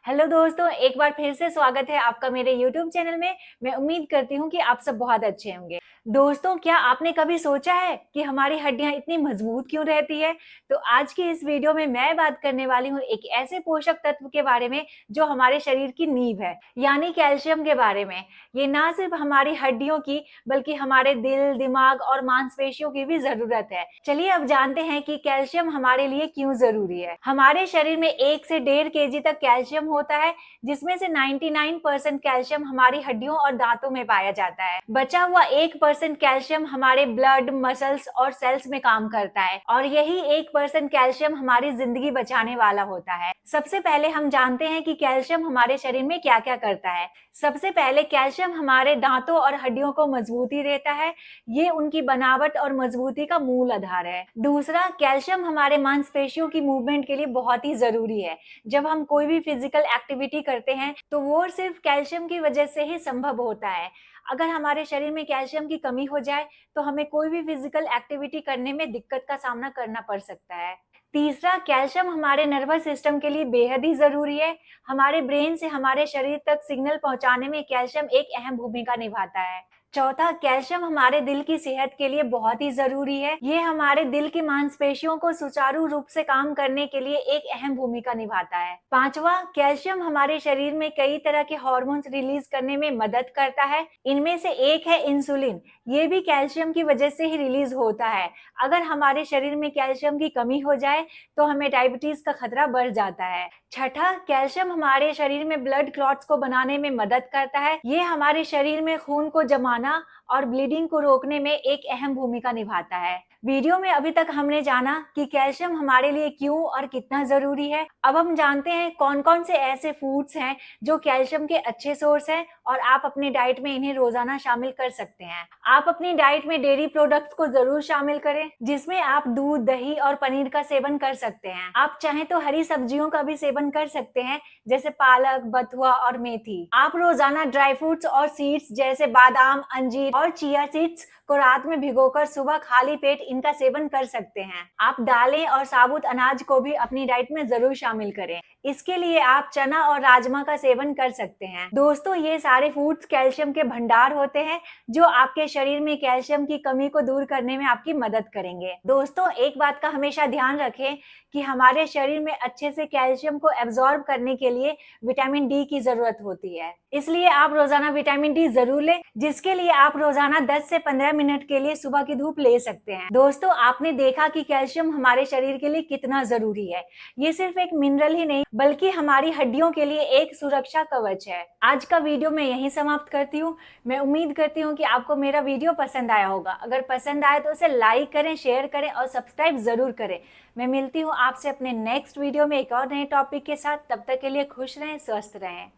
Hello दोस्तों, एक बार फिर से स्वागत है आपका मेरे यूट्यूब चैनल में। मैं उम्मीद करती हूँ कि आप सब बहुत अच्छे होंगे। दोस्तों, क्या आपने कभी सोचा है कि हमारी हड्डियां इतनी मजबूत क्यों रहती है? तो आज की इस वीडियो में मैं बात करने वाली हूँ एक ऐसे पोषक तत्व के बारे में जो हमारे शरीर की नींव है, यानी कैल्शियम के बारे में। ये ना सिर्फ हमारी हड्डियों की बल्कि हमारे दिल, दिमाग और मांसपेशियों की भी जरूरत है। चलिए अब जानते हैं कि कैल्शियम हमारे लिए क्यों जरूरी है। हमारे शरीर में 1 से 1.5 केजी तक कैल्शियम होता है, जिसमें से 99% कैल्शियम हमारी हड्डियों और दांतों में पाया जाता है। बचा हुआ 1% कैल्शियम हमारे ब्लड, मसल्स और सेल्स में काम करता है, और यही 1% कैल्शियम हमारी जिंदगी बचाने वाला होता है। सबसे पहले हम जानते हैं कि कैल्शियम हमारे शरीर में क्या क्या करता है। सबसे पहले कैल्शियम हमारे दांतों और हड्डियों को मजबूती देता है। ये उनकी बनावट और मजबूती का मूल आधार है। दूसरा, कैल्शियम हमारे मांसपेशियों की मूवमेंट के लिए बहुत ही जरूरी है। जब हम कोई भी फिजिकल एक्टिविटी करते हैं तो वो सिर्फ कैल्शियम की वजह से ही संभव होता है। अगर हमारे शरीर में कैल्शियम की कमी हो जाए तो हमें कोई भी फिजिकल एक्टिविटी करने में दिक्कत का सामना करना पड़ सकता है। तीसरा, कैल्शियम हमारे नर्वस सिस्टम के लिए बेहद ही जरूरी है। हमारे ब्रेन से हमारे शरीर तक सिग्नल पहुंचाने में कैल्शियम एक अहम भूमिका निभाता है। चौथा, कैल्शियम हमारे दिल की सेहत के लिए बहुत ही जरूरी है। ये हमारे दिल की मांसपेशियों को सुचारू रूप से काम करने के लिए एक अहम भूमिका निभाता है। पांचवा, कैल्शियम हमारे शरीर में कई तरह के हार्मोन्स रिलीज करने में मदद करता है। इनमें से एक है इंसुलिन। ये भी कैल्शियम की वजह से ही रिलीज होता है। अगर हमारे शरीर में कैल्शियम की कमी हो जाए तो हमें डायबिटीज का खतरा बढ़ जाता है। छठा, कैल्शियम हमारे शरीर में ब्लड क्लॉट्स को बनाने में मदद करता है। ये हमारे शरीर में खून को जमाना और ब्लीडिंग को रोकने में एक अहम भूमिका निभाता है। वीडियो में अभी तक हमने जाना कि कैल्शियम हमारे लिए क्यों और कितना जरूरी है। अब हम जानते हैं कौन कौन से ऐसे फूड्स हैं जो कैल्शियम के अच्छे सोर्स हैं, और आप अपनी डाइट में इन्हें रोजाना शामिल कर सकते हैं। आप अपनी डाइट में डेयरी प्रोडक्ट्स को जरूर शामिल करें, जिसमें आप दूध, दही और पनीर का सेवन कर सकते हैं। आप चाहें तो हरी सब्जियों का भी सेवन कर सकते हैं, जैसे पालक, बथुआ और मेथी। आप रोजाना ड्राई फ्रूट्स और सीड्स जैसे बादाम, अंजीर और चिया सीड्स को रात में भिगोकर सुबह खाली पेट इनका सेवन कर सकते हैं। आप दालें और साबुत अनाज को भी अपनी डाइट में जरूर शामिल करें। इसके लिए आप चना और राजमा का सेवन कर सकते हैं। दोस्तों, ये सारे फूड्स कैल्शियम के भंडार होते हैं जो आपके शरीर में कैल्शियम की कमी को दूर करने में आपकी मदद करेंगे। दोस्तों, एक बात का हमेशा ध्यान रखें कि हमारे शरीर में अच्छे से कैल्शियम को एब्जॉर्ब करने के लिए विटामिन डी की जरूरत होती है। इसलिए आप रोजाना विटामिन डी जरूर लें, जिसके लिए आप रोजाना 10 से 15 मिनट के लिए सुबह की धूप ले सकते हैं। दोस्तों, आपने देखा कि कैल्शियम हमारे शरीर के लिए कितना जरूरी है। ये सिर्फ एक मिनरल ही नहीं बल्कि हमारी हड्डियों के लिए एक सुरक्षा कवच है। आज का वीडियो मैं यहीं समाप्त करती हूँ। मैं उम्मीद करती हूँ कि आपको मेरा वीडियो पसंद आया होगा। अगर पसंद आए तो उसे लाइक करें, शेयर करें और सब्सक्राइब जरूर करें। मैं मिलती हूँ आपसे अपने नेक्स्ट वीडियो में एक और नए टॉपिक के साथ। तब तक के लिए खुश रहें, स्वस्थ रहें।